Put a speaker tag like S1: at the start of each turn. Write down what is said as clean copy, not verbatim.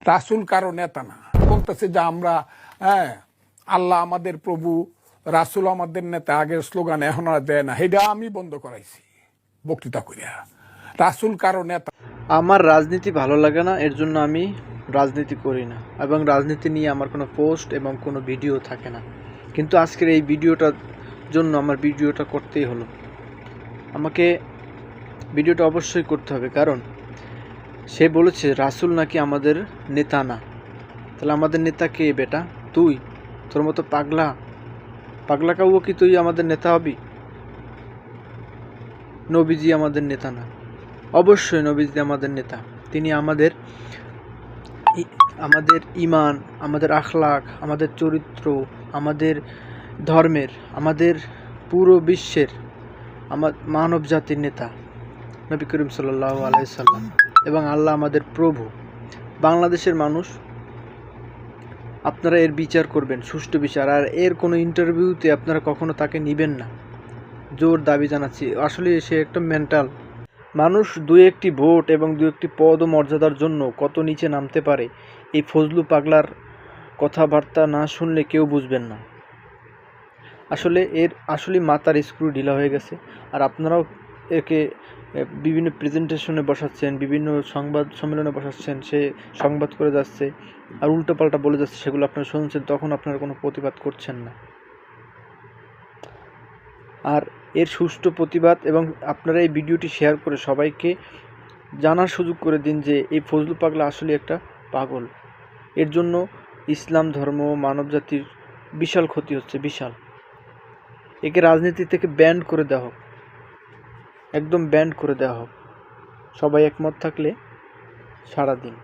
S1: রাসূল কারো নেতা না। বলতেছে যে আমরা আল্লাহ আমাদের প্রভু, রাসূল আমাদের নেতা। আগের স্লোগান এখন আর দেয় না, এটা আমি বন্ধ করাইছি বক্তৃতা করিয়া। রাসূল কারো নেতা।
S2: আমার রাজনীতি ভালো লাগে না, এর জন্য আমি রাজনীতি করি না, এবং রাজনীতি নিয়ে আমার কোনো পোস্ট এবং কোনো ভিডিও থাকে না। কিন্তু আজকের এই ভিডিওটার জন্য আমার ভিডিওটা করতেই হলো। আমাকে ভিডিওটা অবশ্যই করতে হবে, কারণ সে বলেছে রাসূল নাকি আমাদের নেতা না। তাহলে আমাদের নেতা কে বেটা? তুই? তোর মতো পাগলা কাউও কি তুই আমাদের নেতা হবি? নবীজি আমাদের নেতা না। অবশ্যই নবীজি আমাদের নেতা। তিনি আমাদের ঈমান, আমাদের আখলাক, আমাদের চরিত্র, আমাদের ধর্মের, আমাদের পুরো বিশ্বের, মানব জাতির নেতা নবী করিম সাল্লাল্লাহু আলাইহি সাল্লাম, এবং আল্লাহ আমাদের প্রভু। বাংলাদেশের মানুষ, আপনারা এর বিচার করবেন, সুষ্ঠু বিচার। আর এর কোনো ইন্টারভিউতে আপনারা কখনো তাকে নেবেন না। জোর দাবি জানাচ্ছি। আসলে সে একটা মেন্টাল মানুষ। দু একটি ভোট এবং দু একটি পদ ও মর্যাদার জন্য কত নিচে নামতে পারে, এই ফজলু পাগলার কথাবার্তা না শুনলে কেউ বুঝবেন না। আসলে মাথার স্ক্রু ঢিলা হয়ে গেছে। আর আপনারাও একে বিভিন্ন প্রেজেন্টেশনে বসাচ্ছেন, বিভিন্ন সংবাদ সম্মেলনে বসাচ্ছেন, সে সংবাদ করে যাচ্ছে আর উল্টোপাল্টা বলে যাচ্ছে, সেগুলো আপনারা শুনছেন, তখন আপনারা কোনো প্রতিবাদ করছেন না। আর এর সুষ্ঠু প্রতিবাদ, এবং আপনারা এই ভিডিওটি শেয়ার করে সবাইকে জানার সুযোগ করে দিন যে এই ফজলু পাগলা আসলে একটা পাগল। এর জন্য ইসলাম ধর্ম, মানবজাতির বিশাল ক্ষতি হচ্ছে, বিশাল। একে রাজনীতি থেকে ব্যান্ড করে দেওয়া হোক, একদম ব্যান্ড করে দেওয়া হোক। সবাই একমত থাকলে সারা দিন।